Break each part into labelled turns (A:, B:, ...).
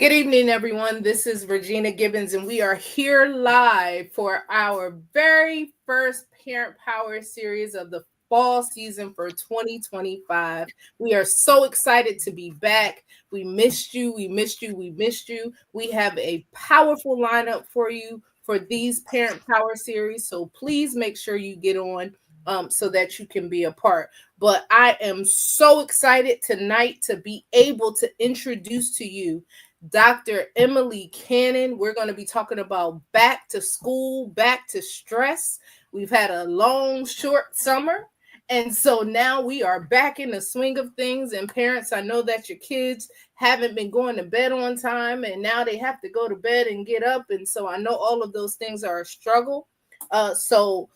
A: Good evening, everyone. This is Regina Gibbons, and we are here live for our very first Parent Power series of the fall season for 2025. We are so excited to be back. We missed you. We missed you. We missed you. We have a powerful lineup for you for these Parent Power series. So please make sure you get on so that you can be a part. But I am so excited tonight to be able to introduce to you Dr. Emily Cannon. We're going to be talking about back to school, back to stress. We've had a long, short summer. And so now we are back in the swing of things. And parents, I know that your kids haven't been going to bed on time, and now they have to go to bed and get up. And so I know all of those things are a struggle. So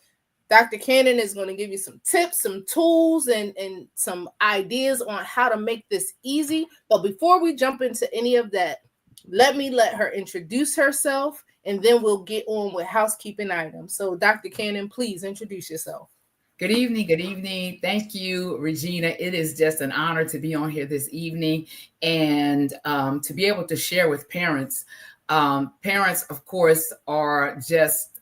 A: Dr. Cannon is going to give you some tips, some tools, and some ideas on how to make this easy. But before we jump into any of that, let her introduce herself, and then we'll get on with housekeeping items. So, Dr. Cannon, please introduce yourself.
B: Good evening. Good evening. Thank you, Regina. It is just an honor to be on here this evening and to be able to share with parents. Parents, of course, are just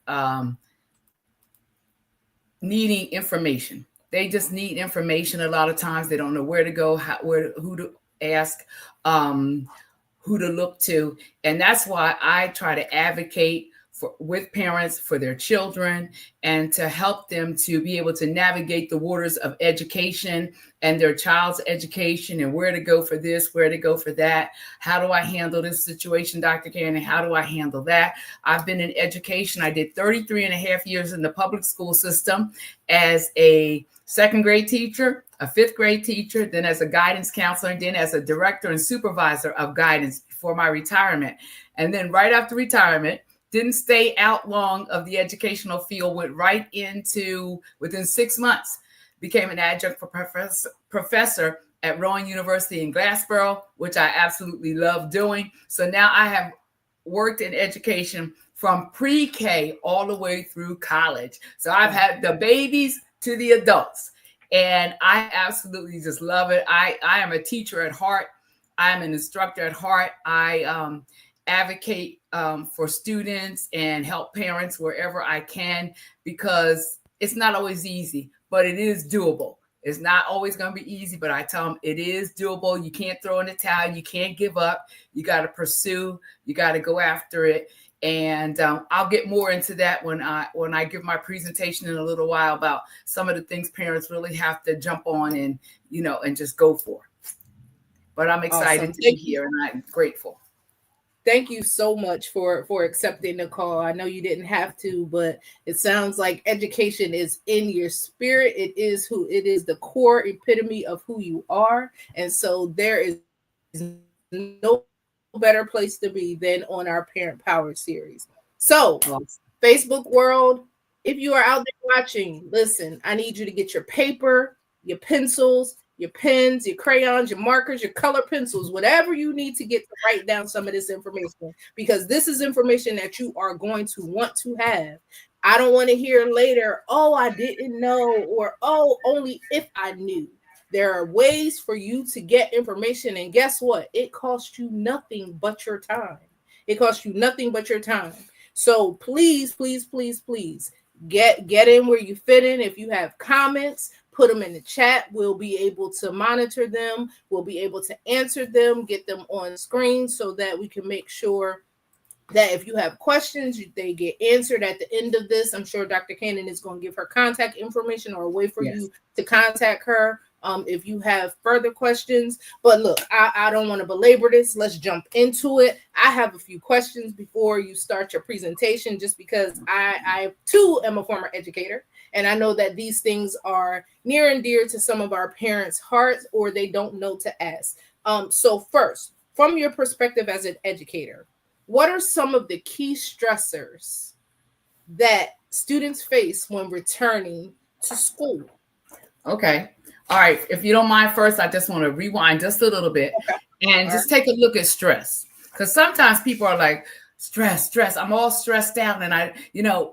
B: needing information. They just need information. A lot of times they don't know where to go, who to ask, who to look to. And that's why I try to advocate with parents for their children and to help them to be able to navigate the waters of education and their child's education and where to go for this, where to go for that. How do I handle this situation, Dr. Cannon? How do I handle that? I've been in education. I did 33 and a half years in the public school system as a second grade teacher, a fifth grade teacher, then as a guidance counselor, and then as a director and supervisor of guidance before my retirement. And then right after retirement, didn't stay out long of the educational field, went right into, within 6 months, became an adjunct professor at Rowan University in Glassboro, which I absolutely love doing. So now I have worked in education from pre-K all the way through college. So I've had the babies to the adults, and I absolutely just love it. I am a teacher at heart. I'm an instructor at heart. I advocate for students and help parents wherever I can, because it's not always easy, but it is doable. It's not always going to be easy, but I tell them it is doable. You can't throw in the towel. You can't give up. You got to pursue. You got to go after it. And I'll get more into that when I give my presentation in a little while about some of the things parents really have to jump on and just go for. But I'm excited to be here, and I'm grateful.
A: Thank you so much for accepting the call. I know you didn't have to, but it sounds like education is in your spirit. It is the core epitome of who you are. And so there is no better place to be than on our Parent Power series. So, Facebook world, if you are out there watching, listen, I need you to get your paper, your pencils, your pens, your crayons, your markers, your color pencils, whatever you need to get to write down some of this information, because this is information that you are going to want to have. I don't want to hear later, oh, I didn't know, or oh, only if I knew. There are ways for you to get information, and guess what? It costs you nothing but your time. It costs you nothing but your time. So please, please, please, please get in where you fit in. If you have comments, put them in the chat. We'll be able to monitor them. We'll be able to answer them, get them on screen so that we can make sure that if you have questions, they get answered at the end of this. I'm sure Dr. Cannon is going to give her contact information or a way for you to contact her if you have further questions. But look, I don't want to belabor this. Let's jump into it. I have a few questions before you start your presentation, just because I too am a former educator. And I know that these things are near and dear to some of our parents' hearts, or they don't know to ask. So first, from your perspective as an educator, what are some of the key stressors that students face when returning to school?
B: Okay. All right. If you don't mind, first, I just want to rewind just a little bit and just take a look at stress. Because sometimes people are like, stress. I'm all stressed out. And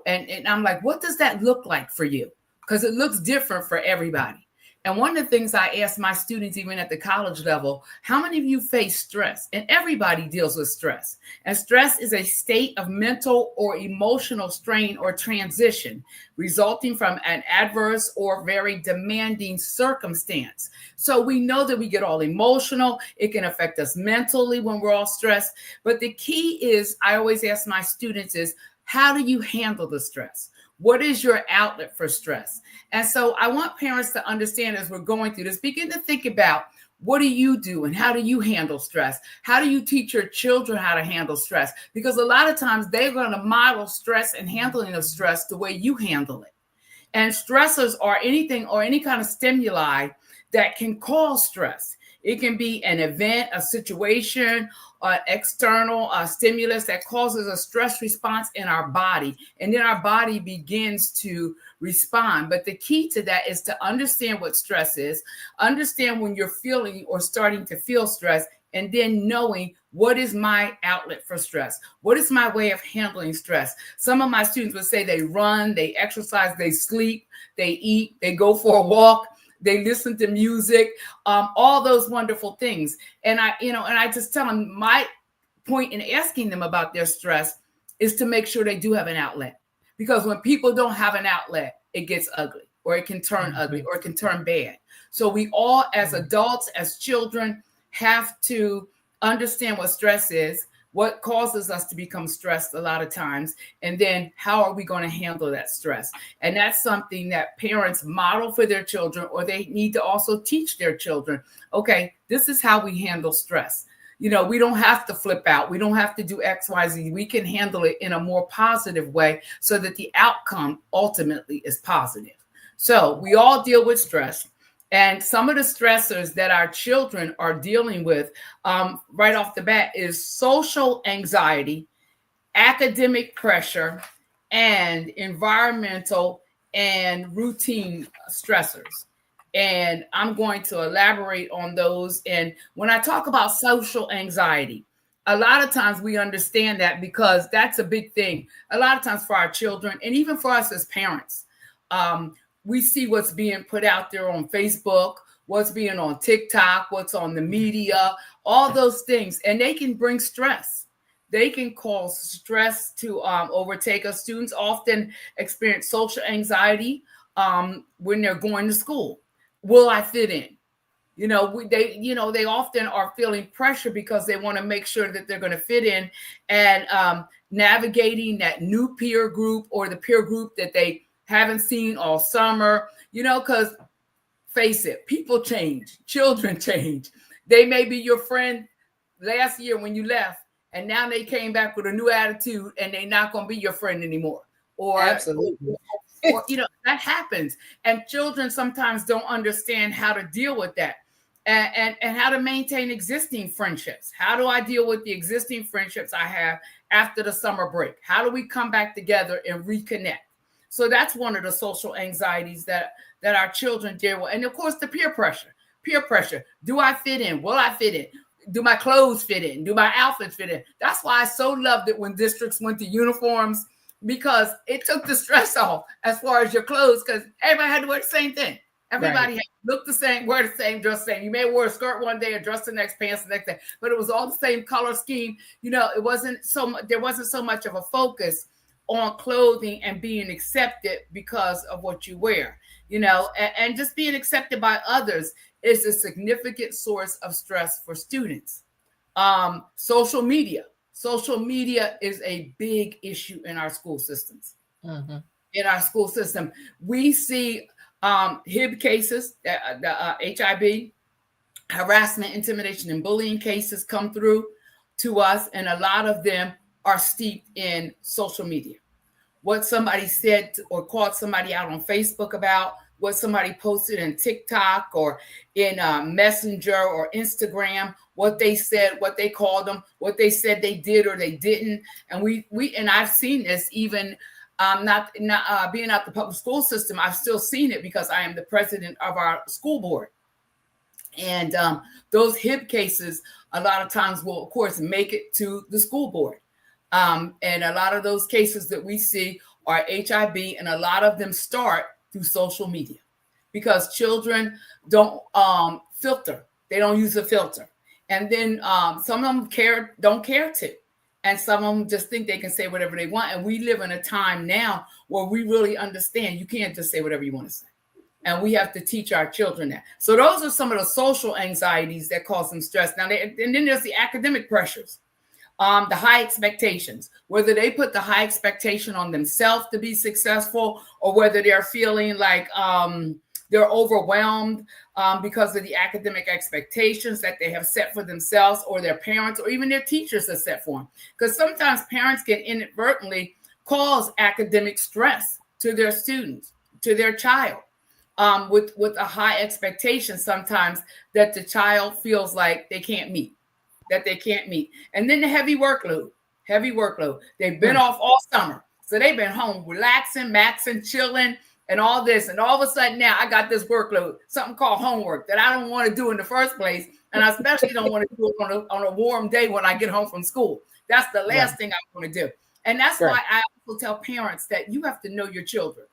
B: and I'm like, what does that look like for you? Because it looks different for everybody. And one of the things I ask my students, even at the college level, how many of you face stress? And everybody deals with stress. And stress is a state of mental or emotional strain or transition resulting from an adverse or very demanding circumstance. So we know that we get all emotional. It can affect us mentally when we're all stressed. But the key is, I always ask my students is, how do you handle the stress? What is your outlet for stress? And so I want parents to understand, as we're going through this, begin to think about, what do you do and how do you handle stress? How do you teach your children how to handle stress? Because a lot of times they're going to model stress and handling of stress the way you handle it. And stressors are anything or any kind of stimuli that can cause stress. It can be an event, a situation, an external stimulus that causes a stress response in our body. And then our body begins to respond. But the key to that is to understand what stress is, understand when you're feeling or starting to feel stress, and then knowing, what is my outlet for stress? What is my way of handling stress? Some of my students would say they run, they exercise, they sleep, they eat, they go for a walk, they listen to music, all those wonderful things. And I just tell them, my point in asking them about their stress is to make sure they do have an outlet. Because when people don't have an outlet, it gets ugly, or it can turn ugly, or it can turn bad. So we all, as adults, as children, have to understand what stress is, what causes us to become stressed a lot of times, and then how are we going to handle that stress? And that's something that parents model for their children, or they need to also teach their children. Okay, this is how we handle stress. We don't have to flip out. We don't have to do X, Y, Z. We can handle it in a more positive way so that the outcome ultimately is positive. So we all deal with stress. And some of the stressors that our children are dealing with right off the bat is social anxiety, academic pressure, and environmental and routine stressors. And I'm going to elaborate on those. And when I talk about social anxiety, a lot of times we understand that because that's a big thing. A lot of times for our children, and even for us as parents, we see what's being put out there on Facebook, what's being on TikTok, what's on the media, all those things. And they can bring stress. They can cause stress to overtake us. Students often experience social anxiety when they're going to school. Will I fit in? They often are feeling pressure because they want to make sure that they're going to fit in, and navigating that new peer group or the peer group that they haven't seen all summer, because face it, people change, children change. They may be your friend last year when you left, and now they came back with a new attitude and they're not going to be your friend anymore. Or
A: absolutely.
B: Or that happens. And children sometimes don't understand how to deal with that and how to maintain existing friendships. How do I deal with the existing friendships I have after the summer break? How do we come back together and reconnect? So that's one of the social anxieties that our children deal with. And of course, the peer pressure. Do I fit in? Will I fit in? Do my clothes fit in? Do my outfits fit in? That's why I so loved it when districts went to uniforms, because it took the stress off as far as your clothes, because everybody had to wear the same thing. Everybody had to look the same, wear the same, dress the same. You may wear a skirt one day, a dress the next, pants the next day, but it was all the same color scheme. It wasn't there wasn't so much of a focus on clothing and being accepted because of what you wear, and just being accepted by others is a significant source of stress for students. Social media is a big issue in our school systems. Mm-hmm. In our school system, we see HIB cases, the HIB, harassment, intimidation, and bullying cases come through to us, and a lot of them are steeped in social media. What somebody said or called somebody out on Facebook about, what somebody posted in TikTok or in Messenger or Instagram, what they said, what they called them, what they said they did or they didn't. And and I've seen this even not being out the public school system. I've still seen it because I am the president of our school board. And those HIB cases, a lot of times will, of course, make it to the school board. And a lot of those cases that we see are HIB, and a lot of them start through social media. because children don't filter. They don't use a filter. And then some of them don't care to. And some of them just think they can say whatever they want. And we live in a time now where we really understand you can't just say whatever you want to say. And we have to teach our children that. So those are some of the social anxieties that cause them stress. Now, and then there's the academic pressures, the high expectations, whether they put the high expectation on themselves to be successful, or whether they're feeling like they're overwhelmed because of the academic expectations that they have set for themselves, or their parents, or even their teachers have set for them. Because sometimes parents can inadvertently cause academic stress to their students, to their child, with a high expectation sometimes that the child feels like they can't meet, And then the heavy workload. They've been off all summer. So they've been home relaxing, maxing, chilling, and all this. And all of a sudden now I got this workload, something called homework that I don't want to do in the first place. And I especially don't want to do it on a warm day when I get home from school. That's the last thing I want to do. And that's why I also tell parents that you have to know your children.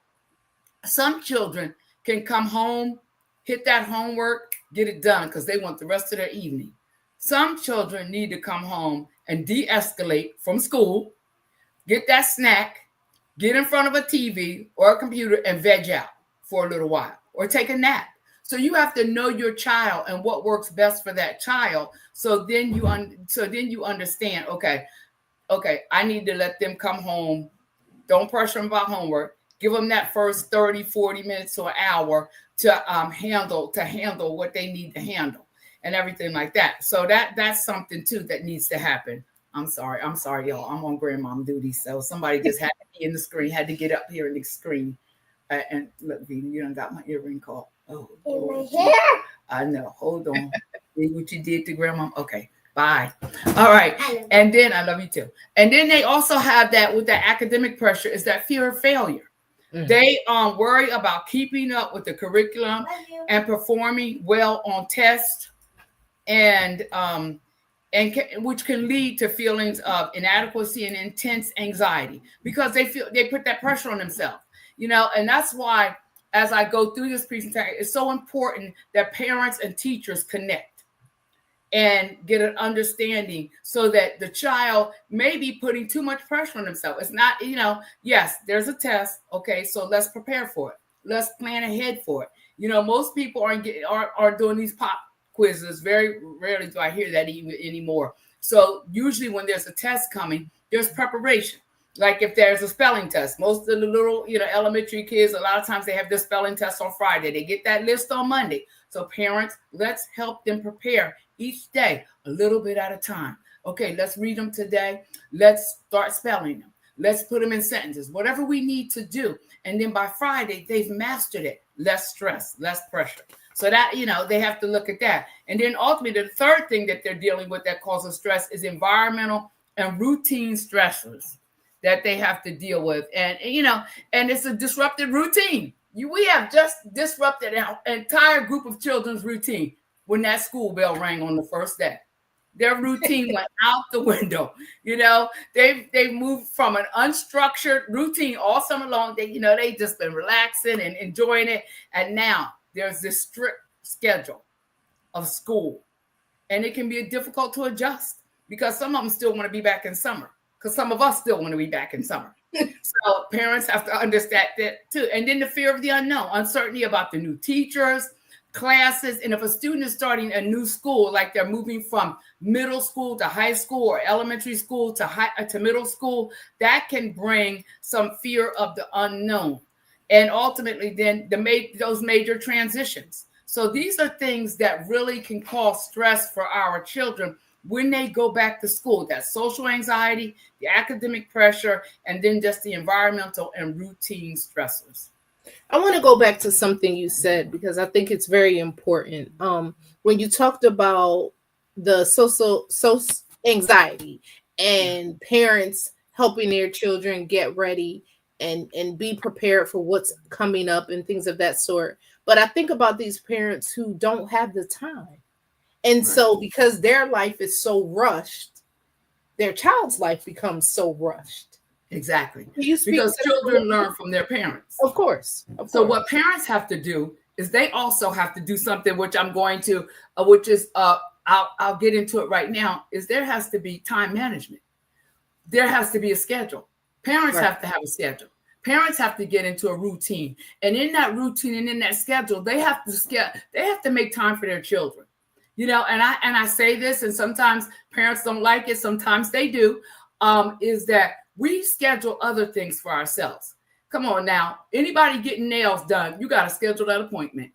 B: Some children can come home, hit that homework, get it done because they want the rest of their evening. Some children need to come home and de-escalate from school, get that snack, get in front of a TV or a computer and veg out for a little while, or take a nap. So you have to know your child and what works best for that child. So then you understand, okay, I need to let them come home. Don't pressure them about homework. Give them that first 30, 40 minutes to an hour to handle what they need to handle and everything like that. So that's something too that needs to happen. I'm sorry, y'all. I'm on grandmom duty. So somebody just had to be in the screen, had to get up here in the screen. And look, Vita, you done got my earring caught. Oh, in my hair. I know. Hold on. See what you did to grandma? Okay. Bye. All right. And then I love you too. And then they also have that with that academic pressure is that fear of failure. They worry about keeping up with the curriculum and performing well on tests, and which can lead to feelings of inadequacy and intense anxiety because they put that pressure on themselves, and that's why as I go through this presentation, it's so important that parents and teachers connect and get an understanding so that the child may be putting too much pressure on themselves. It's not, yes, there's a test. Okay, so let's prepare for it. Let's plan ahead for it. Most people are doing these pop quizzes. Very rarely do I hear that even anymore. So usually when there's a test coming, there's preparation. Like if there's a spelling test, most of the little, elementary kids, a lot of times they have their spelling test on Friday. They get that list on Monday. So parents, let's help them prepare each day, a little bit at a time. Okay, let's read them today. Let's start spelling them. Let's put them in sentences, whatever we need to do. And then by Friday, they've mastered it. Less stress, less pressure. So that, they have to look at that. And then ultimately, the third thing that they're dealing with that causes stress is environmental and routine stressors that they have to deal with. And it's a disrupted routine. We have just disrupted our entire group of children's routine when that school bell rang on the first day. Their routine went out the window. They've moved from an unstructured routine all summer long. They just been relaxing and enjoying it. And now there's this strict schedule of school. And it can be difficult to adjust because some of them still want to be back in summer. Because some of us still want to be back in summer. So parents have to understand that too. And then the fear of the unknown, uncertainty about the new teachers, classes. And if a student is starting a new school, like they're moving from middle school to high school or elementary school to middle school, that can bring some fear of the unknown. And ultimately then those major transitions. So these are things that really can cause stress for our children when they go back to school. That social anxiety, the academic pressure, and then just the environmental and routine stressors.
A: I want to go back to something you said because I think it's very important. When you talked about the social anxiety and parents helping their children get ready and be prepared for what's coming up and things of that sort. But I think about these parents who don't have the time. And so because their life is so rushed, their child's life becomes so rushed.
B: Exactly. Because children learn from their parents.
A: Of course.
B: So what parents have to do is they also have to do something, which I'm going to, which is, I'll get into it right now, is there has to be time management. There has to be a schedule. Parents have to have a schedule. Parents have to get into a routine. And in that routine and in that schedule, they have to make time for their children. And I say this, and sometimes parents don't like it, sometimes they do, is that we schedule other things for ourselves. Come on now. Anybody getting nails done, you got to schedule that appointment.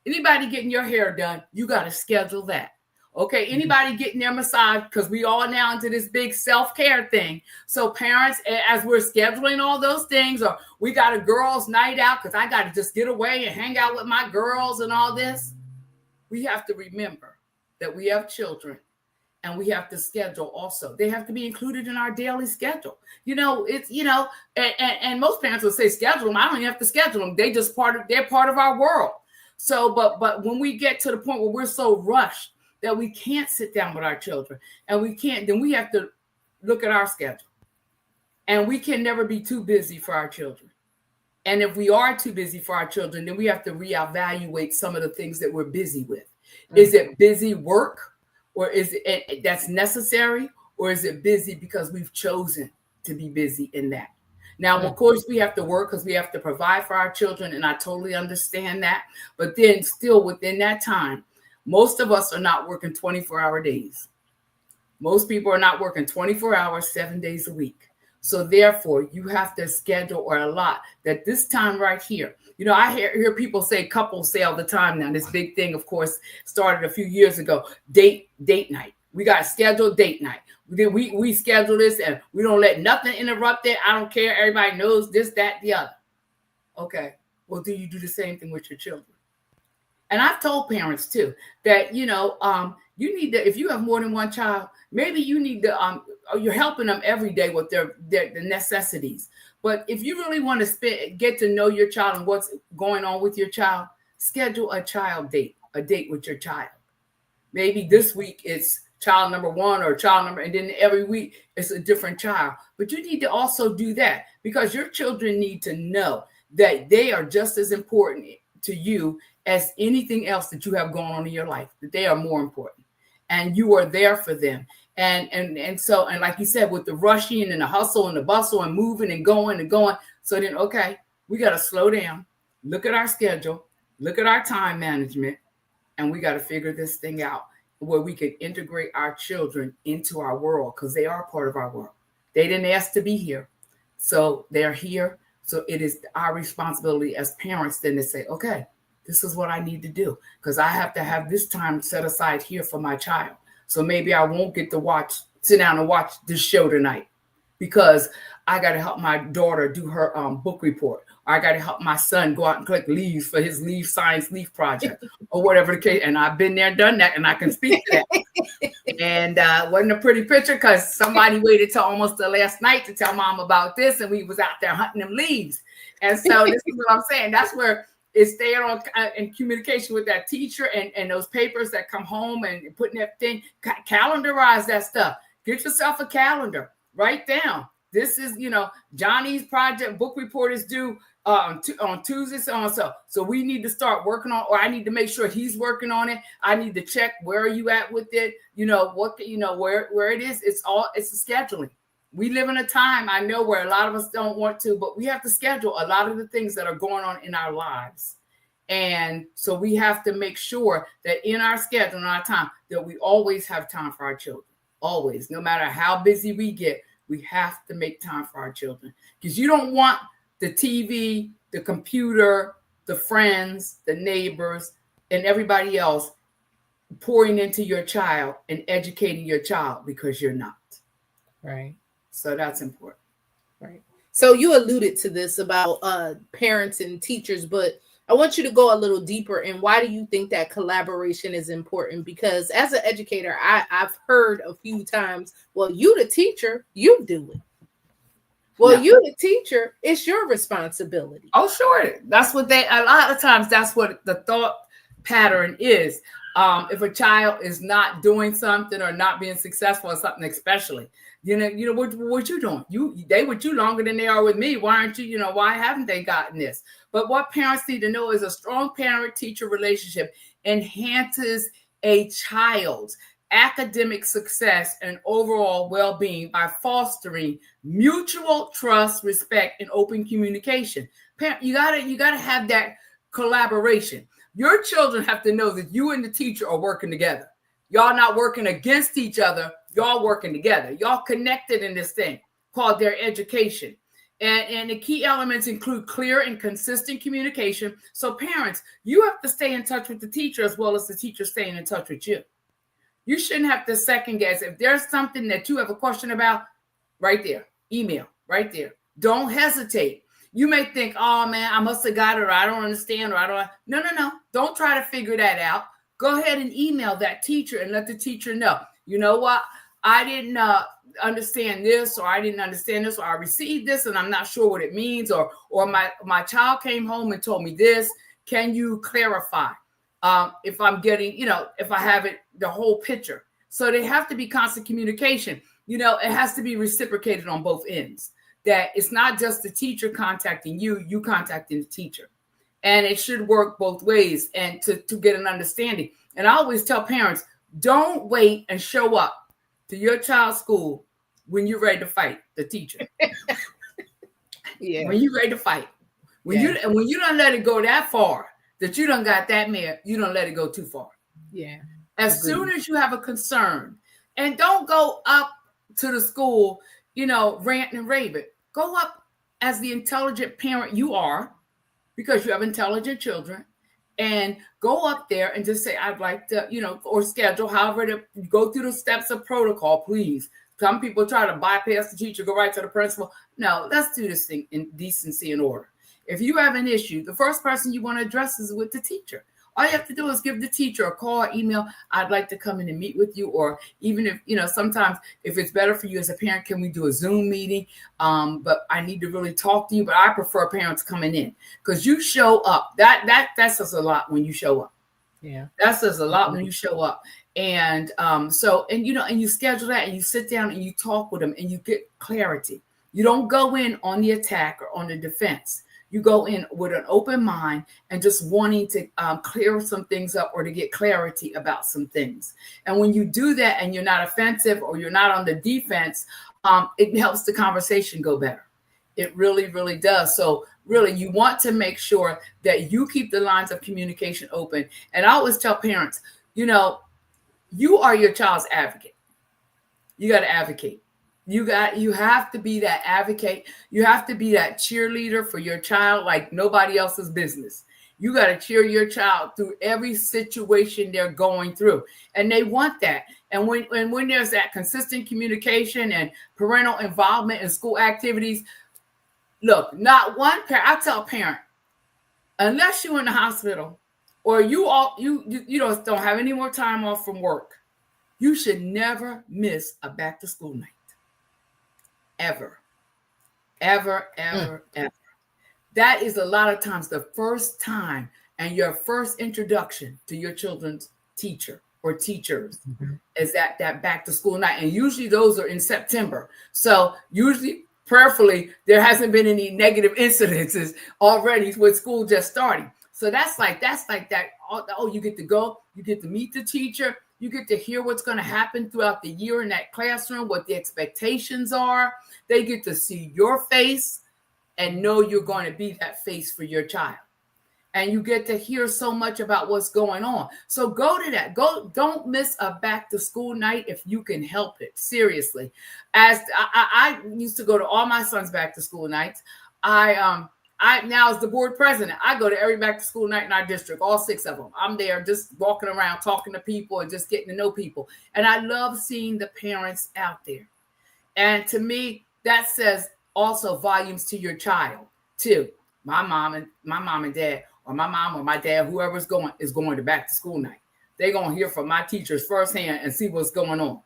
B: Anybody getting your hair done, you got to schedule that. Okay, anybody getting their massage, because we all now into this big self-care thing. So parents, as we're scheduling all those things, or we got a girls' night out because I got to just get away and hang out with my girls and all this, we have to remember that we have children. And we have to schedule also. They have to be included in our daily schedule. And most parents will say schedule them. I don't even have to schedule them. They're part of our world. So, but when we get to the point where we're so rushed that we can't sit down with our children and then we have to look at our schedule. And we can never be too busy for our children. And if we are too busy for our children, then we have to reevaluate some of the things that we're busy with. Mm-hmm. Is it busy work? Or is it that's necessary? Or is it busy because we've chosen to be busy in that? Now, of course, we have to work because we have to provide for our children. And I totally understand that. But then still within that time, most of us are not working 24-hour days. Most people are not working 24 hours, 7 days a week. So therefore, you have to schedule or allot that this time right here. I hear people say, couples say all the time now, this big thing, of course, started a few years ago, date night. We got scheduled date night. We schedule this and we don't let nothing interrupt it. I don't care. Everybody knows this, that, the other. Okay. Well, do you do the same thing with your children? And I've told parents too that, you need to, if you have more than one child, maybe you need to, you're helping them every day with their necessities. But if you really want to get to know your child and what's going on with your child, schedule a date with your child. Maybe this week it's child number 1 or child number, and then every week it's a different child. But you need to also do that because your children need to know that they are just as important to you as anything else that you have going on in your life, that they are more important and you are there for them. And so like you said, with the rushing and the hustle and the bustle and moving and going. So then, okay, we got to slow down, look at our schedule, look at our time management, and we got to figure this thing out where we can integrate our children into our world because they are part of our world. They didn't ask to be here. So they're here. So it is our responsibility as parents then to say, okay, this is what I need to do because I have to have this time set aside here for my child. So maybe I won't get to sit down and watch this show tonight because I got to help my daughter do her book report. Or I got to help my son go out and collect leaves for his science leaf project or whatever the case. And I've been there, done that, and I can speak to that. And wasn't a pretty picture because somebody waited till almost the last night to tell mom about this. And we was out there hunting them leaves. And so this is what I'm saying. That's where it's staying on in communication with that teacher and those papers that come home and putting that thing, calendarize that stuff. Get yourself a calendar. Write down. This is, Johnny's project book report is due on Tuesdays. So we need to start working on, or I need to make sure he's working on it. I need to check where are you at with it. Where it is. It's the scheduling. We live in a time, I know, where a lot of us don't want to, but we have to schedule a lot of the things that are going on in our lives. And so we have to make sure that in our schedule and our time that we always have time for our children. Always. No matter how busy we get, we have to make time for our children. Because you don't want the TV, the computer, the friends, the neighbors, and everybody else pouring into your child and educating your child because you're not.
A: Right.
B: So that's important.
A: Right. So you alluded to this about parents and teachers, but I want you to go a little deeper. And why do you think that collaboration is important? Because as an educator, I've heard a few times, well, you the teacher, you do it. Well, you the teacher, it's your responsibility.
B: Oh, sure. That's what a lot of times that's what the thought pattern is. If a child is not doing something or not being successful or something, especially, what you doing? They with you longer than they are with me. Why aren't you? Why haven't they gotten this? But what parents need to know is a strong parent-teacher relationship enhances a child's academic success and overall well-being by fostering mutual trust, respect, and open communication. You gotta have that collaboration. Your children have to know that you and the teacher are working together. Y'all not working against each other. Y'all working together. Y'all connected in this thing called their education. And the key elements include clear and consistent communication. So parents, you have to stay in touch with the teacher as well as the teacher staying in touch with you. You shouldn't have to second guess. If there's something that you have a question about, right there, email, right there. Don't hesitate. You may think, oh man, I must have got it, or I don't understand, or I don't. No. Don't try to figure that out. Go ahead and email that teacher and let the teacher know. You know what? I didn't understand this, or I didn't understand this, or I received this and I'm not sure what it means, or my child came home and told me this. Can you clarify? If I'm getting, if I have it, the whole picture. So they have to be constant communication. It has to be reciprocated on both ends. That it's not just the teacher contacting you contacting the teacher. And it should work both ways and to get an understanding. And I always tell parents, don't wait and show up to your child's school when you're ready to fight the teacher.
A: Yeah.
B: When you're ready to fight. When you don't let it go that far, that you don't got that mad, you don't let it go too far.
A: Yeah.
B: As soon as you have a concern, and don't go up to the school, ranting and raving. Go up as the intelligent parent you are, because you have intelligent children, and go up there and just say, I'd like to, or schedule, however, to go through the steps of protocol, please. Some people try to bypass the teacher, go right to the principal. No, let's do this thing in decency and order. If you have an issue, the first person you want to address is with the teacher. All you have to do is give the teacher a call, email, I'd like to come in and meet with you. Or even if, sometimes if it's better for you as a parent, can we do a Zoom meeting? But I need to really talk to you. But I prefer parents coming in because you show up. That says a lot when you show up.
A: Yeah.
B: That says a lot when you show up. And and you schedule that and you sit down and you talk with them and you get clarity. You don't go in on the attack or on the defense. You go in with an open mind and just wanting to clear some things up or to get clarity about some things. And when you do that and you're not offensive or you're not on the defense, it helps the conversation go better. It really, really does. So really, you want to make sure that you keep the lines of communication open. And I always tell parents, you are your child's advocate. You got to advocate. You have to be that advocate. You have to be that cheerleader for your child like nobody else's business. You got to cheer your child through every situation they're going through. And they want that. And when there's that consistent communication and parental involvement in school activities, look, not one parent, I tell a parent, unless you're in the hospital or you don't have any more time off from work, you should never miss a back to school night. Ever. That is a lot of times the first time and your first introduction to your children's teacher or teachers is that back to school night. And usually those are in September. So usually, prayerfully, there hasn't been any negative incidences already with school just starting. So that's like that. Oh, you get to go, you get to meet the teacher. You get to hear what's going to happen throughout the year in that classroom, what the expectations are. They get to see your face and know you're going to be that face for your child. And you get to hear so much about what's going on. So go to that. Don't miss a back to school night if you can help it. Seriously. As I used to go to all my sons' back to school nights. I now as the board president, I go to every back to school night in our district, all 6 of them. I'm there just walking around, talking to people and just getting to know people. And I love seeing the parents out there. And to me, that says also volumes to your child too. My mom and dad, or my mom or my dad, whoever's going is going to back to school night. They're going to hear from my teachers firsthand and see what's going on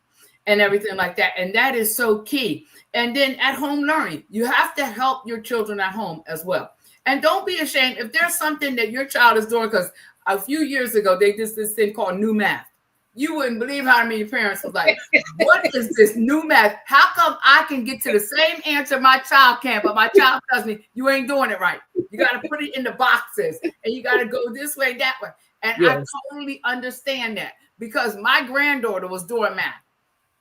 B: and everything like that. And that is so key. And then at home learning, you have to help your children at home as well. And don't be ashamed if there's something that your child is doing, because a few years ago, they did this thing called new math. You wouldn't believe how many parents was like, what is this new math? How come I can get to the same answer my child can, but my child tells me you ain't doing it right. You got to put it in the boxes and you got to go this way, that way. And yes. I totally understand that because my granddaughter was doing math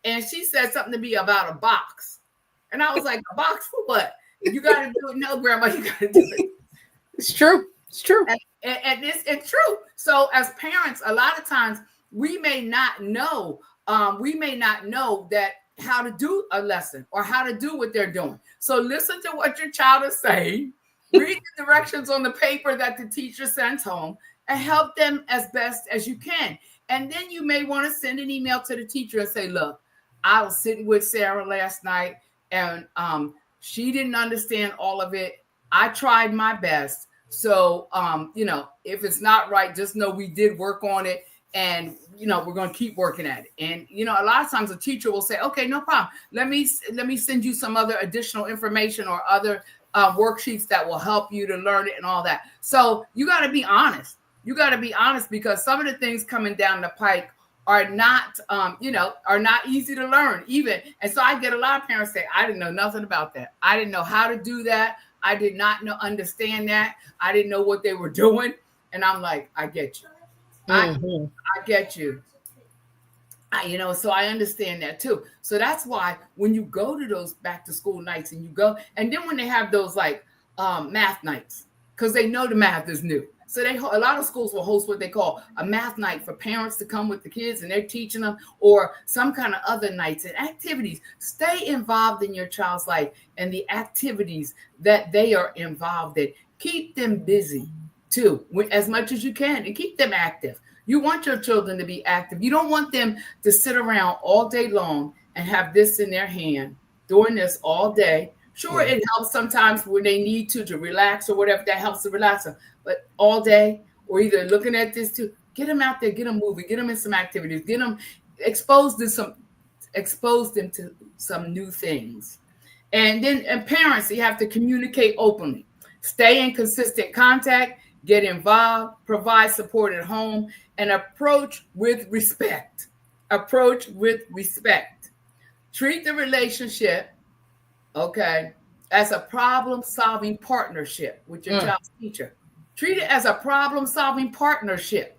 B: and she said something to me about a box. And I was like, a box for what? You got to do it. No, Grandma, you got to do it.
A: It's true. It's true.
B: And it's true. So as parents, a lot of times, we may not know that how to do a lesson or how to do what they're doing. So listen to what your child is saying, read the directions on the paper that the teacher sends home, and help them as best as you can. And then you may want to send an email to the teacher and say, look, I was sitting with Sarah last night and she didn't understand all of it. I tried my best. So, if it's not right, just know we did work on it. And, we're going to keep working at it. And, a lot of times a teacher will say, okay, no problem. Let me send you some other additional information or other worksheets that will help you to learn it and all that. So you got to be honest. You got to be honest because some of the things coming down the pike are not, are not easy to learn even. And so I get a lot of parents say, I didn't know nothing about that. I didn't know how to do that. I did not understand that. I didn't know what they were doing. And I'm like, I get you. I get you. So I understand that too. So that's why when you go to those back to school nights and you go, and then when they have those like math nights, because they know the math is new. So a lot of schools will host what they call a math night for parents to come with the kids and they're teaching them or some kind of other nights and activities. Stay involved in your child's life and the activities that they are involved in. Keep them busy too, as much as you can, and keep them active. You want your children to be active. You don't want them to sit around all day long and have this in their hand, doing this all day. Sure, it helps sometimes when they need to relax or whatever, that helps to relax them. But all day, or either looking at this too, get them out there, get them moving, get them in some activities, get them expose them to some new things. And parents, you have to communicate openly, stay in consistent contact, get involved, provide support at home, and approach with respect. Approach with respect. Treat the relationship, as a problem-solving partnership with your child's teacher. Treat it as a problem-solving partnership.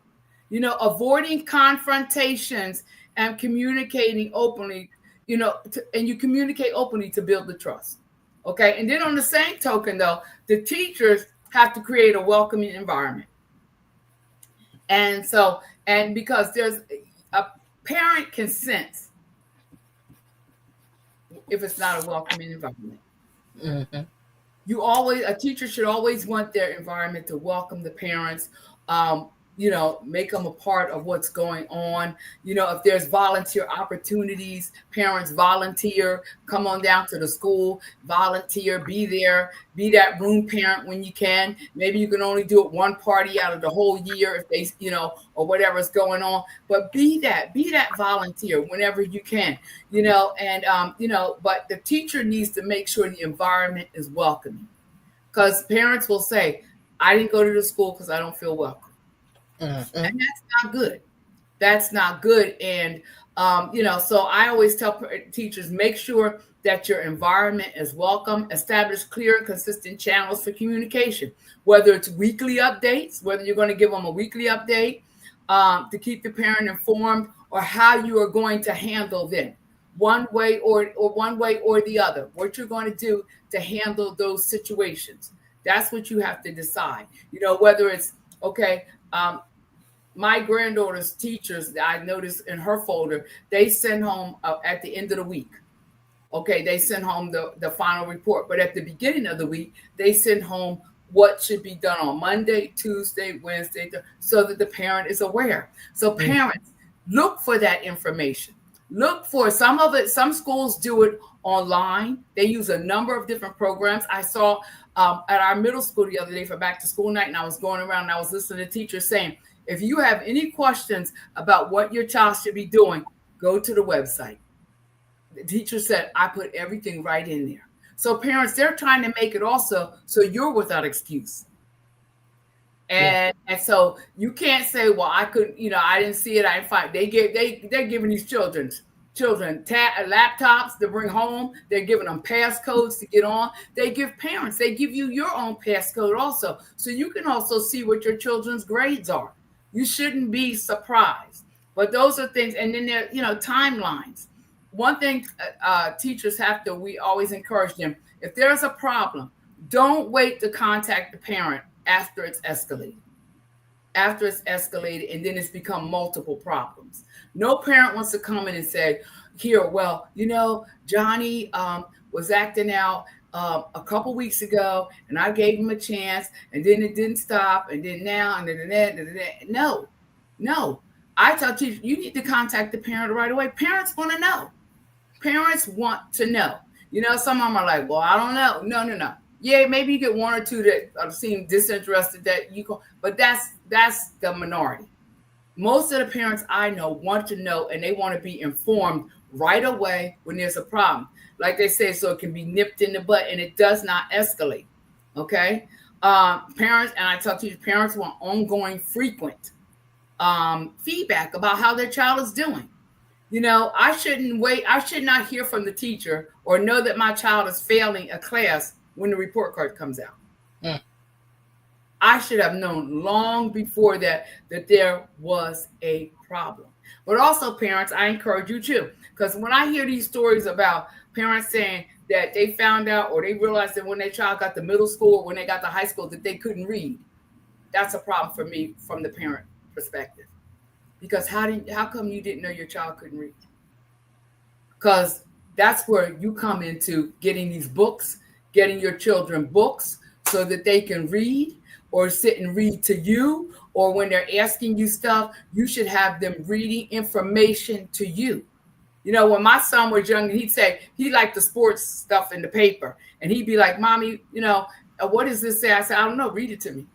B: Avoiding confrontations and communicating openly, and you communicate openly to build the trust. Okay. And then on the same token, though, the teachers have to create a welcoming environment. And so, because there's a parent can sense if it's not a welcoming environment. A teacher should always want their environment to welcome the parents, make them a part of what's going on. If there's volunteer opportunities, parents volunteer, come on down to the school, volunteer, be there, be that room parent when you can. Maybe you can only do it one party out of the whole year if they, or whatever's going on, but be that volunteer whenever you can, but the teacher needs to make sure the environment is welcoming because parents will say, I didn't go to the school because I don't feel welcome. And that's not good. That's not good. And, so I always tell teachers, make sure that your environment is welcome, establish clear and consistent channels for communication, whether it's weekly updates, whether you're going to give them a weekly update to keep the parent informed or how you are going to handle them one way or the other, what you're going to do to handle those situations. That's what you have to decide, whether it's my granddaughter's teachers, I noticed in her folder, they send home at the end of the week. They send home the final report. But at the beginning of the week, they send home what should be done on Monday, Tuesday, Wednesday, so that the parent is aware. So parents, look for that information. Look for some of it. Some schools do it online. They use a number of different programs. I saw at our middle school the other day for back to school night, and I was going around and I was listening to teachers saying, if you have any questions about what your child should be doing, go to the website. The teacher said, I put everything right in there. So parents, they're trying to make it also so you're without excuse. And so you can't say, well, I couldn't, I didn't see it, I didn't find. They're giving these children laptops to bring home. They're giving them passcodes to get on. They give parents, they give you your own passcode also, so you can also see what your children's grades are. You shouldn't be surprised. But those are things, and then there, timelines. One thing teachers we always encourage them: if there's a problem, don't wait to contact the parent after it's escalated. After it's escalated, and then it's become multiple problems. No parent wants to come in and say, here, well, Johnny was acting out a couple weeks ago, and I gave him a chance, and then it didn't stop, and then now, and then that. No. I tell teachers, you need to contact the parent right away. Parents want to know. Parents want to know. Some of them are like, well, I don't know. No. Yeah, maybe you get one or two that seem disinterested that you call, but that's the minority. Most of the parents I know want to know, and they want to be informed right away when there's a problem. Like they say, so it can be nipped in the butt and it does not escalate. Okay? Parents, and I tell teachers, parents want ongoing, frequent feedback about how their child is doing. I shouldn't wait. I should not hear from the teacher or know that my child is failing a class when the report card comes out. I should have known long before that there was a problem. But also, parents, I encourage you too, because when I hear these stories about parents saying that they found out or they realized that when their child got to middle school or when they got to high school that they couldn't read, that's a problem for me from the parent perspective. Because how come you didn't know your child couldn't read? Because that's where you come into getting these books, getting your children books so that they can read or sit and read to you, or when they're asking you stuff, you should have them reading information to you. When my son was young, he'd say he liked the sports stuff in the paper, and he'd be like, Mommy, what does this say? I said, I don't know, read it to me.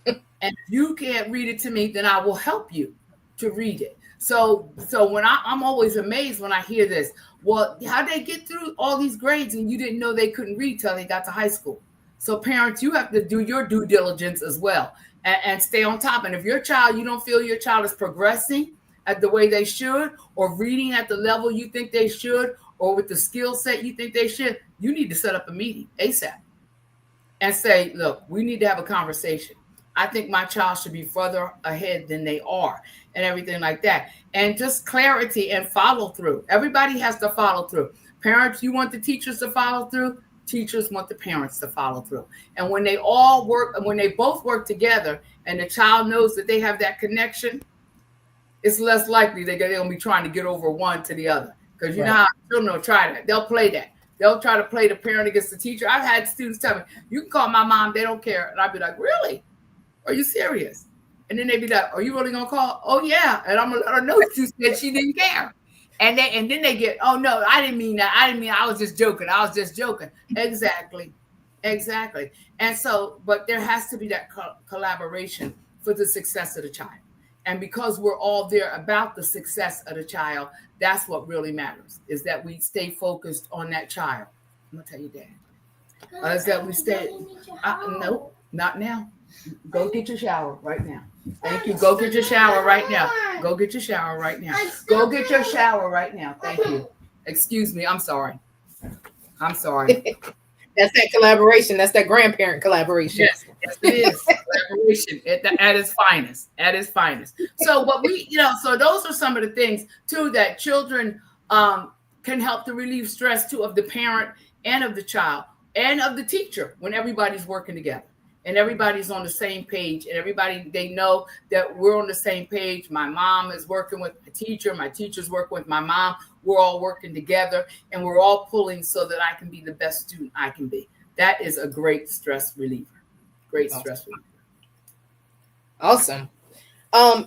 B: And if you can't read it to me, then I will help you to read it. So when I'm always amazed when I hear this. Well, how'd they get through all these grades and you didn't know they couldn't read till they got to high school? So parents, you have to do your due diligence as well and stay on top. And if you don't feel your child is progressing at the way they should, or reading at the level you think they should, or with the skill set you think they should, you need to set up a meeting ASAP and say, look, we need to have a conversation. I think my child should be further ahead than they are, and everything like that. And just clarity and follow through. Everybody has to follow through. Parents, you want the teachers to follow through. Teachers want the parents to follow through. And when they both work together and the child knows that they have that connection, it's less likely they're going to be trying to get over one to the other. Because you know how children will try that. They'll play that. They'll try to play the parent against the teacher. I've had students tell me, you can call my mom, they don't care. And I'd be like, really? Are you serious? And then they'd be like, are you really going to call? Oh, yeah. And I'm going to let her know that you said she didn't care. And then they get, oh, no, I didn't mean that. I was just joking. Exactly. And so, but there has to be that collaboration for the success of the child. And because we're all there about the success of the child, that's what really matters, is that we stay focused on that child. I'm going to tell you that. Is that we stay, no, not now. Go get your shower right now. Thank you. Go get your shower right now. Go get your shower right now. Go get your shower right now. Thank you. Excuse me. I'm sorry. That's
A: that collaboration. That's that grandparent collaboration.
B: Yes, it is. Collaboration at its finest. At its finest. So what so those are some of the things too that children can help to relieve stress too, of the parent and of the child and of the teacher when everybody's working together. And everybody's on the same page, and they know that we're on the same page. My mom is working with my teacher. My teacher's working with my mom. We're all working together, and we're all pulling so that I can be the best student I can be. That is a great stress reliever. Stress reliever.
A: Awesome.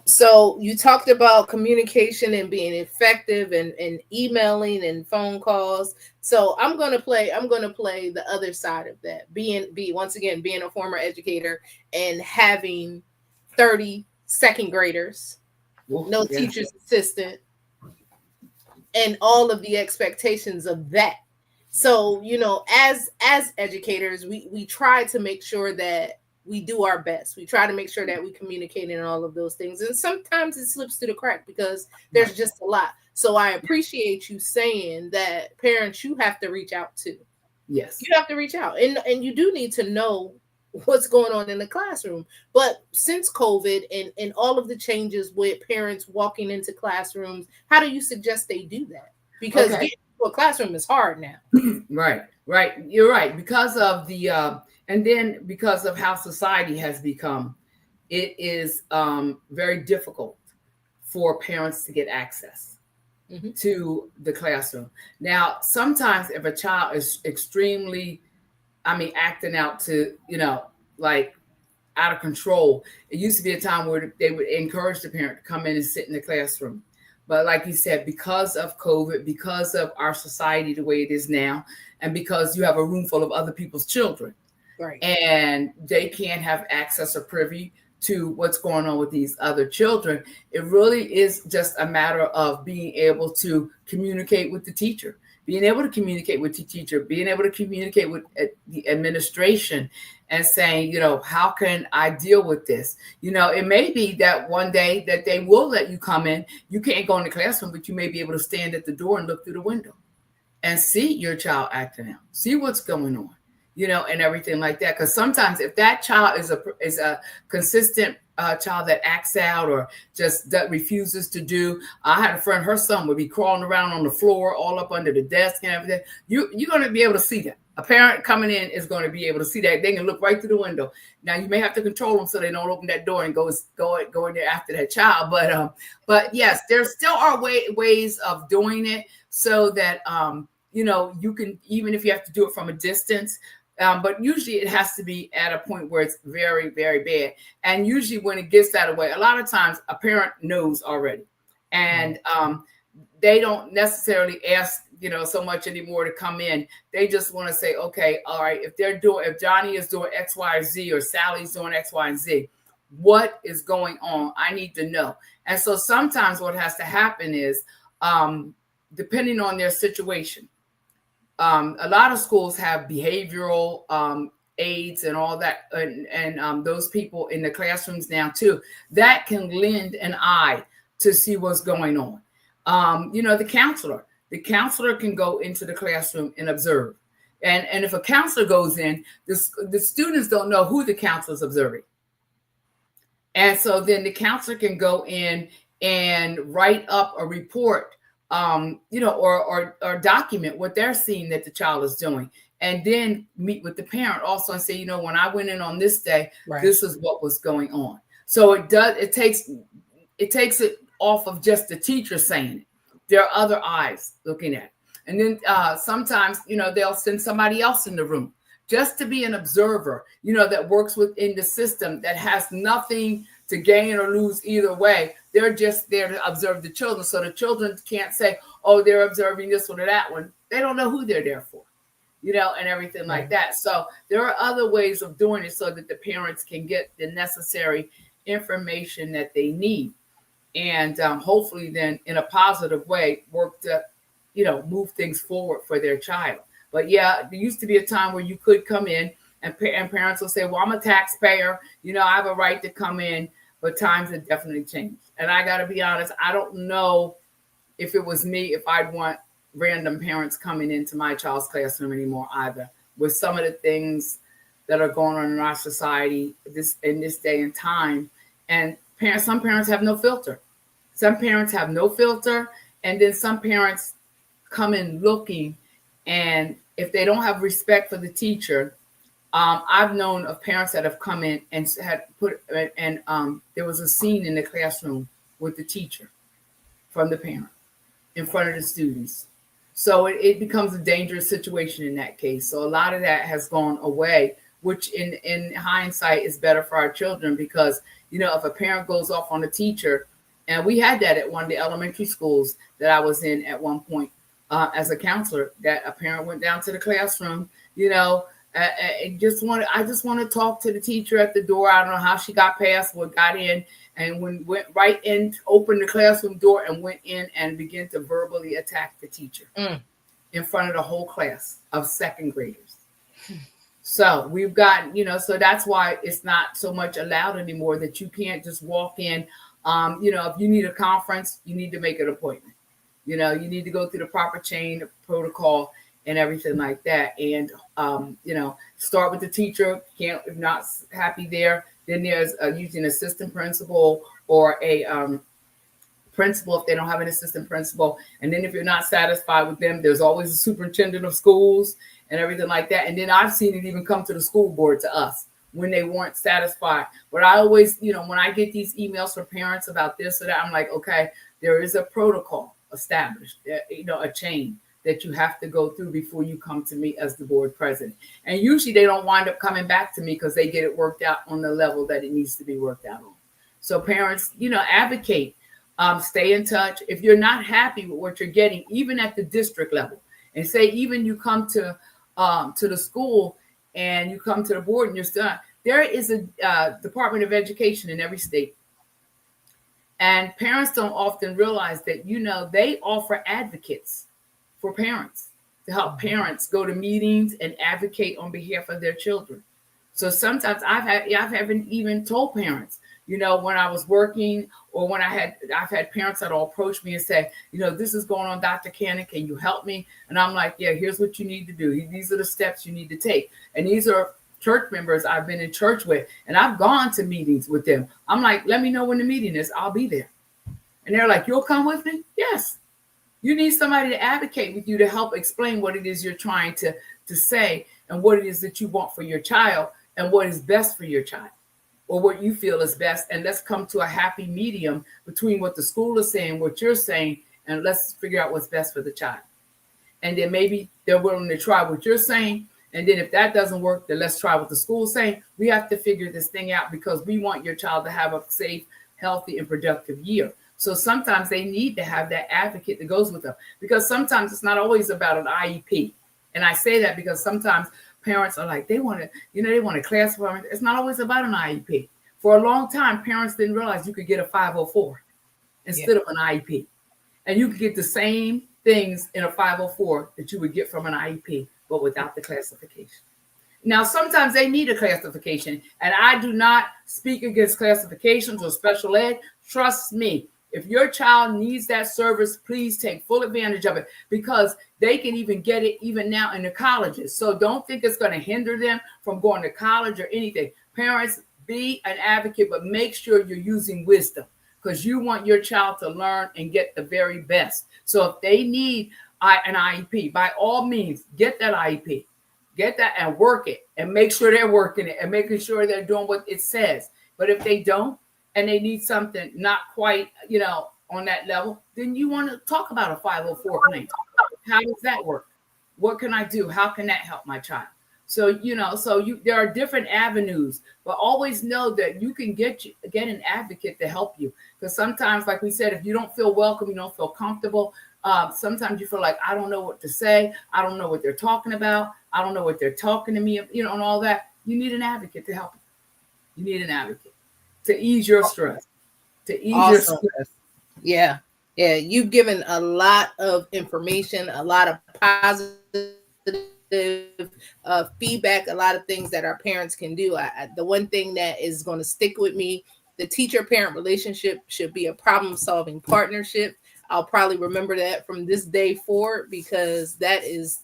A: So you talked about communication and being effective and emailing and phone calls. So I'm gonna play the other side of that. Being a former educator and having 30 second graders, teacher's assistant, and all of the expectations of that. So, as educators, we try to make sure that we do our best. We try to make sure that we communicate in all of those things. And sometimes it slips through the crack because there's just a lot. So I appreciate you saying that parents, you have to reach out to.
B: Yes.
A: You have to reach out. And you do need to know what's going on in the classroom. But since COVID and all of the changes with parents walking into classrooms, how do you suggest they do that? Because getting to a classroom is hard now.
B: Right. You're right. Because of the and then because of how society has become, it is very difficult for parents to get access to the classroom. Now, sometimes if a child is extremely, acting out to, like out of control, it used to be a time where they would encourage the parent to come in and sit in the classroom. But like you said, because of COVID, because of our society the way it is now, and because you have a room full of other people's children,
A: right,
B: and they can't have access or privy to what's going on with these other children, it really is just a matter of being able to communicate with the teacher, being able to communicate with the teacher, being able to communicate with the administration and saying, how can I deal with this? It may be that one day that they will let you come in. You can't go in the classroom, but you may be able to stand at the door and look through the window and see your child acting out, see what's going on, and everything like that. Because sometimes if that child is a consistent child that acts out or just that refuses to do, I had a friend, her son would be crawling around on the floor, all up under the desk and everything. You're going to be able to see that. A parent coming in is going to be able to see that. They can look right through the window. Now you may have to control them so they don't open that door and go in there after that child. But yes, there still are ways of doing it so that you can, even if you have to do it from a distance. But usually it has to be at a point where it's very, very bad. And usually when it gets that way, a lot of times a parent knows already. And they don't necessarily ask, so much anymore to come in. They just want to say, okay, all right, if Johnny is doing X, Y, or Z, or Sally's doing X, Y, and Z, what is going on? I need to know. And so sometimes what has to happen is, depending on their situation, a lot of schools have behavioral aides and all that, and those people in the classrooms now too, that can lend an eye to see what's going on. The counselor can go into the classroom and observe. And if a counselor goes in, the students don't know who the counselor is observing. And so then the counselor can go in and write up a report, or document what they're seeing that the child is doing, and then meet with the parent also and say, when I went in on this day, this is what was going on. So it takes it off of just the teacher saying it. There are other eyes looking at it. And then sometimes, they'll send somebody else in the room just to be an observer, that works within the system, that has nothing to gain or lose either way. They're just there to observe the children. So the children can't say, oh, they're observing this one or that one. They don't know who they're there for, and everything like that. So there are other ways of doing it so that the parents can get the necessary information that they need. And hopefully then in a positive way, work to, move things forward for their child. But yeah, there used to be a time where you could come in and parents will say, well, I'm a taxpayer, I have a right to come in, but times have definitely changed. And I got to be honest, I don't know if it was me, if I'd want random parents coming into my child's classroom anymore either, with some of the things that are going on in our society in this day and time. And some parents have no filter. Some parents have no filter. And then some parents come in looking, and if they don't have respect for the teacher, I've known of parents that have come in and there was a scene in the classroom with the teacher from the parent in front of the students. So it becomes a dangerous situation in that case. So a lot of that has gone away, which in hindsight is better for our children because, if a parent goes off on a teacher, and we had that at one of the elementary schools that I was in at one point as a counselor, that a parent went down to the classroom, I just want to talk to the teacher at the door. I don't know how she got past, what got in, and went right in, opened the classroom door and went in and began to verbally attack the teacher in front of the whole class of second graders. So we've got, so that's why it's not so much allowed anymore that you can't just walk in. If you need a conference, you need to make an appointment. You need to go through the proper chain of protocol and everything like that. And, start with the teacher. Can't, if not happy there, then there's usually an assistant principal or a principal if they don't have an assistant principal. And then if you're not satisfied with them, there's always a superintendent of schools and everything like that. And then I've seen it even come to the school board to us when they weren't satisfied. But I always, when I get these emails from parents about this or that, I'm like, okay, there is a protocol established, a chain that you have to go through before you come to me as the board president. And usually they don't wind up coming back to me because they get it worked out on the level that it needs to be worked out on. So parents, advocate, stay in touch. If you're not happy with what you're getting, even at the district level, and say even you come to the school and you come to the board and you're still, there is a Department of Education in every state. And parents don't often realize that, they offer advocates for parents to help parents go to meetings and advocate on behalf of their children. So sometimes I've haven't even told parents, when I was working or when I've had parents that will approach me and say, this is going on, Dr. Cannon, can you help me? And I'm like, yeah, here's what you need to do. These are the steps you need to take. And these are church members I've been in church with, and I've gone to meetings with them. I'm like, let me know when the meeting is. I'll be there. And they're like, you'll come with me? Yes. You need somebody to advocate with you to help explain what it is you're trying to say and what it is that you want for your child and what is best for your child or what you feel is best. And let's come to a happy medium between what the school is saying, what you're saying, and let's figure out what's best for the child. And then maybe they're willing to try what you're saying. And then if that doesn't work, then let's try what the school's saying. We have to figure this thing out because we want your child to have a safe, healthy, and productive year. So sometimes they need to have that advocate that goes with them because sometimes it's not always about an IEP. And I say that because sometimes parents are like, they want to classify. It's not always about an IEP. For a long time, parents didn't realize you could get a 504 instead of an IEP. And you could get the same things in a 504 that you would get from an IEP, but without the classification. Now, sometimes they need a classification, and I do not speak against classifications or special ed. Trust me. If your child needs that service, please take full advantage of it because they can even get it even now in the colleges. So don't think it's going to hinder them from going to college or anything. Parents, be an advocate, but make sure you're using wisdom because you want your child to learn and get the very best. So if they need an IEP, by all means, get that IEP. Get that and work it and make sure they're working it and making sure they're doing what it says. But if they don't, and they need something not quite, on that level, then you want to talk about a 504 plan. How does that work? What can I do? How can that help my child? So, there are different avenues, but always know that you can get an advocate to help you. Because sometimes, like we said, if you don't feel welcome, you don't feel comfortable. Sometimes you feel like, I don't know what to say. I don't know what they're talking about. I don't know what they're talking to me, and all that. You need an advocate to help you. You need an advocate to ease your stress, your stress.
A: Yeah. You've given a lot of information, a lot of positive feedback, a lot of things that our parents can do. The one thing that is going to stick with me, the teacher-parent relationship should be a problem-solving partnership. I'll probably remember that from this day forward because there's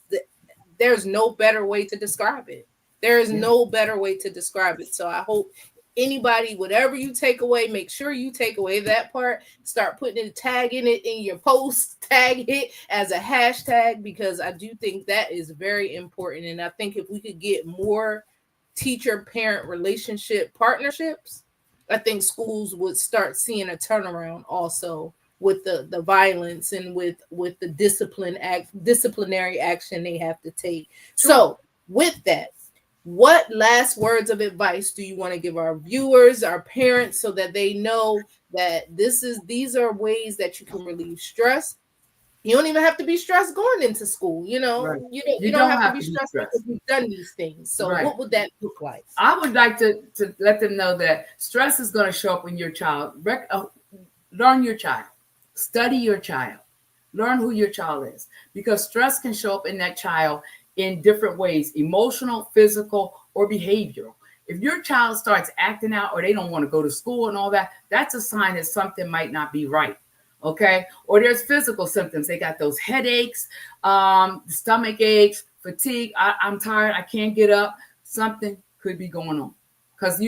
A: no better way to describe it. There is no better way to describe it. So I hope anybody, whatever you take away, make sure you take away that part. Start putting it, tagging it in your post, tag it as a hashtag, because I do think that is very important. And I think if we could get more teacher-parent relationship partnerships, I think schools would start seeing a turnaround also with the violence and with the disciplinary action they have to take. Sure. So with that, what last words of advice do you want to give our viewers, our parents, so that they know that these are ways that you can relieve stress? You don't even have to be stressed going into school. Right. You don't have to be stressed because you've done these things. So What would that look like?
B: I would like to let them know that stress is going to show up in your child. Learn your child. Study your child. Learn who your child is, because stress can show up in that child in different ways: emotional, physical, or behavioral. If your child starts acting out or they don't want to go to school and all that, that's a sign that something might not be right. Okay. Or there's physical symptoms. They got those headaches, stomach aches, fatigue. I'm tired. I can't get up. Something could be going on. Because,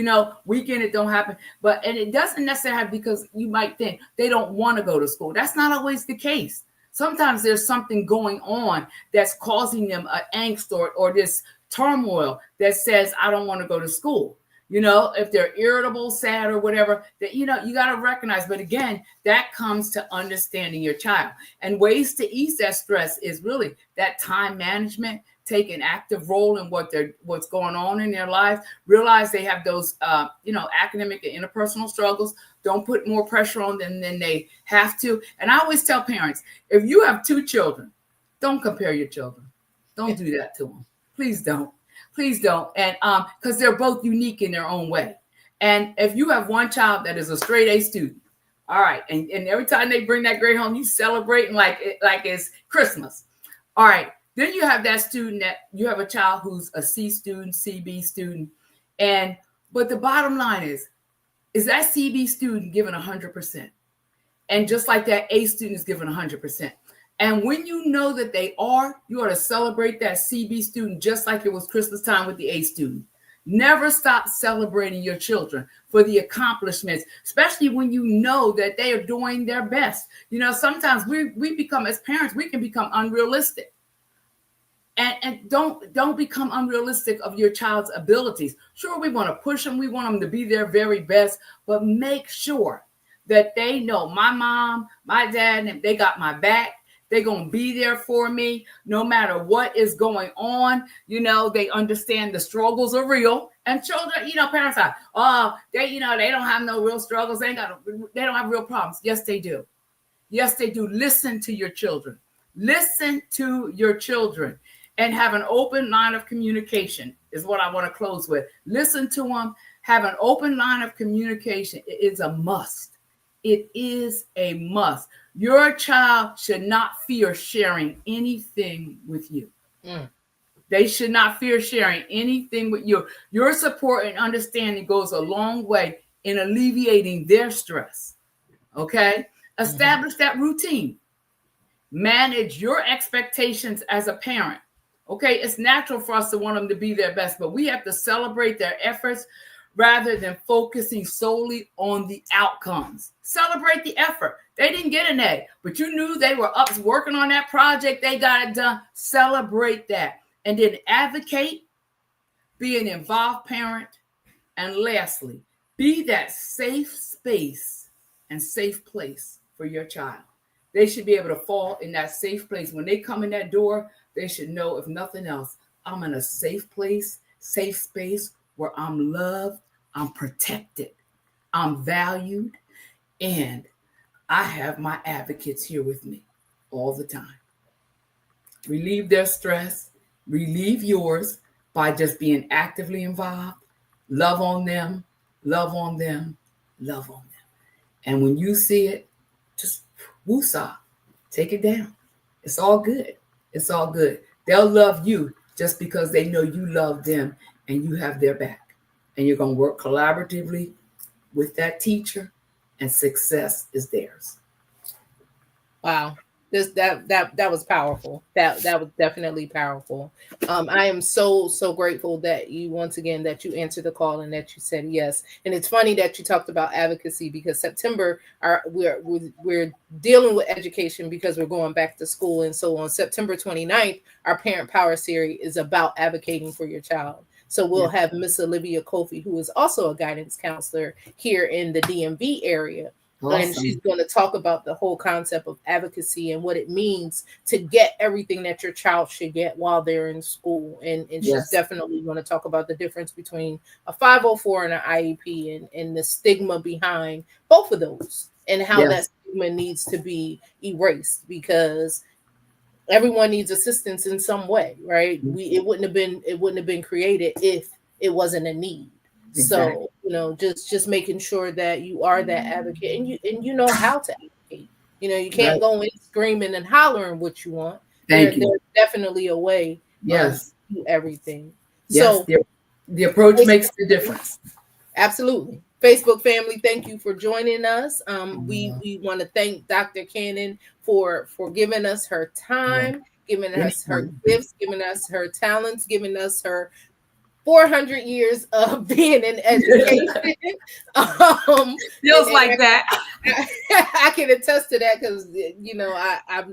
B: weekend it don't happen. And it doesn't necessarily happen because you might think they don't want to go to school. That's not always the case. Sometimes there's something going on that's causing them an angst or this turmoil that says, I don't want to go to school. If they're irritable, sad, or whatever, that, you got to recognize. But again, that comes to understanding your child. And ways to ease that stress is really that time management, take an active role in what's going on in their life, realize they have those, academic and interpersonal struggles. Don't put more pressure on them than they have to. And I always tell parents, if you have 2 children, don't compare your children. Don't do that to them. Please don't. Please don't. And because they're both unique in their own way. And if you have one child that is a straight A student, all right, and every time they bring that grade home, you celebrating like it's Christmas. All right. Then you have that student that you have a child who's a C student, CB student. But the bottom line is that CB student giving 100%. And just like that A student is giving 100%. And when you know that they are, you ought to celebrate that CB student just like it was Christmas time with the A student. Never stop celebrating your children for the accomplishments, especially when you know that they are doing their best. Sometimes we become, as parents, we can become unrealistic. And don't become unrealistic of your child's abilities. Sure, we want to push them. We want them to be their very best, but make sure that they know my mom, my dad, they got my back. They're going to be there for me no matter what is going on. They understand the struggles are real. And children, parents are, they don't have no real struggles. They don't have real problems. Yes, they do. Yes, they do. Listen to your children. Listen to your children. And have an open line of communication is what I want to close with. Listen to them. Have an open line of communication. It is a must. It is a must. Your child should not fear sharing anything with you. They should not fear sharing anything with you. Your support and understanding goes a long way in alleviating their stress. Okay? Establish that routine. Manage your expectations as a parent. Okay, it's natural for us to want them to be their best, but we have to celebrate their efforts rather than focusing solely on the outcomes. Celebrate the effort. They didn't get an A, but you knew they were up working on that project. They got it done. Celebrate that. And then advocate, be an involved parent. And lastly, be that safe space and safe place for your child. They should be able to fall in that safe place. When they come in that door, they should know, if nothing else, I'm in a safe place, safe space where I'm loved, I'm protected, I'm valued, and I have my advocates here with me all the time. Relieve their stress, relieve yours by just being actively involved. Love on them, love on them, love on them. And when you see it, just woosah, take it down. It's all good. It's all good. They'll love you just because they know you love them and you have their back. And you're going to work collaboratively with that teacher, and success is theirs.
A: Wow. That was powerful. That was definitely powerful. I am so grateful that you, once again, that you answered the call and that you said yes. And it's funny that you talked about advocacy, because September we're dealing with education because we're going back to school. And so on September 29th, our Parent Power Series is about advocating for your child. So we'll have Miss Olivia Kofi, who is also a guidance counselor here in the DMV area. Awesome. And she's going to talk about the whole concept of advocacy and what it means to get everything that your child should get while they're in school. And she's definitely going to talk about the difference between a 504 and an IEP and the stigma behind both of those, and how that stigma needs to be erased, because everyone needs assistance in some way, right? It wouldn't have been created if it wasn't a need. Exactly. So, just making sure that you are that advocate, and you know how to advocate. You can't go in screaming and hollering what you want. There's definitely a way
B: Yes.
A: Do everything.
B: Yes.
A: So
B: the approach makes the difference.
A: Absolutely. Facebook family, thank you for joining us. We want to thank Dr. Cannon for giving us her time, giving us her gifts, giving us her talents, giving us her 400 years of being in education.
B: Feels like that.
A: I can attest to that because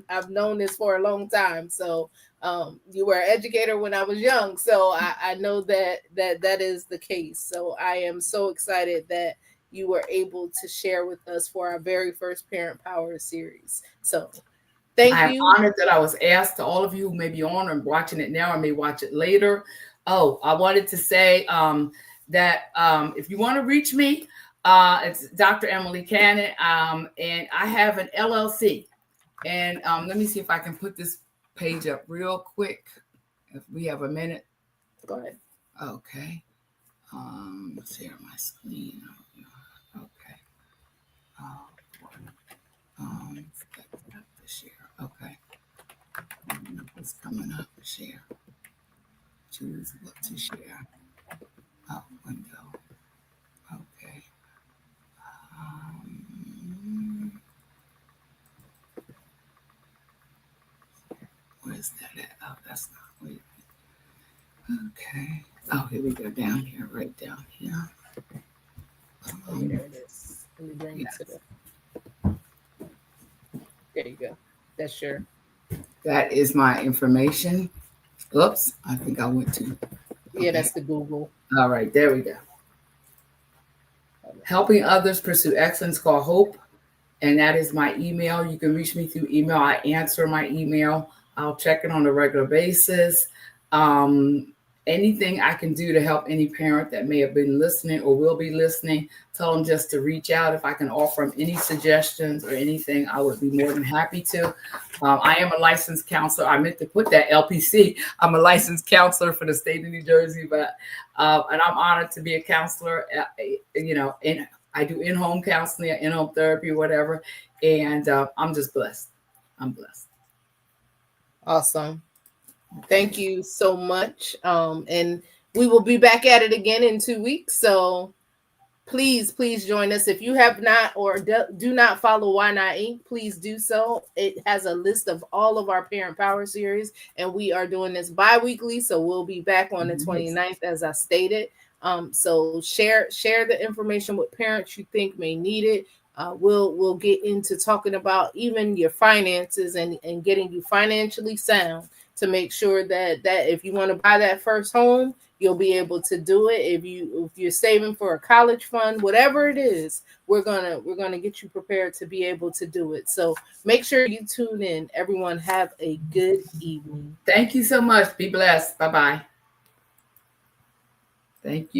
A: I've known this for a long time. So you were an educator when I was young, so I know that is the case. So I am so excited that you were able to share with us for our very first Parent Power series. So thank you.
B: I'm honored that I was asked. To all of you who may be on or watching it now or may watch it later. Oh, I wanted to say that if you want to reach me, it's Dr. Emily Cannon, and I have an LLC. And let me see if I can put this page up real quick. If we have a minute.
A: Go ahead.
B: Okay. Share my screen. Okay. Share. Okay. What's coming up? Share. Choose what to share. Oh, window. Okay. Where's that at? Oh, that's not. Wait. Okay. Oh, here we go. Down here, right down here.
A: There it is. Let me bring it to the. There you go. That's sure.
B: That is my information. Oops, I think I went to.
A: Yeah, that's the Google.
B: All right, there we go. Helping others pursue excellence, called Hope. And that is my email. You can reach me through email. I answer my email. I'll check it on a regular basis. Anything I can do to help any parent that may have been listening or will be listening, tell them just to reach out. If I can offer them any suggestions or anything, I would be more than happy to. I am a licensed counselor. I meant to put that LPC. I'm a licensed counselor for the state of New Jersey, but and I'm honored to be a counselor. I do in-home counseling, in-home therapy, whatever, and I'm just blessed. I'm blessed.
A: Awesome. Thank you so much. And we will be back at it again in 2 weeks. So please join us. If you have not or do not follow Why Not Inc., please do so. It has a list of all of our Parent Power series, and we are doing this bi-weekly. So we'll be back on the 29th, as I stated. So share the information with parents you think may need it. We'll get into talking about even your finances and getting you financially sound to make sure that if you want to buy that first home, you'll be able to do it. If you're saving for a college fund, whatever it is, we're gonna get you prepared to be able to do it. So make sure you tune in. Everyone have a good evening.
B: Thank you so much. Be blessed. Bye-bye. Thank you.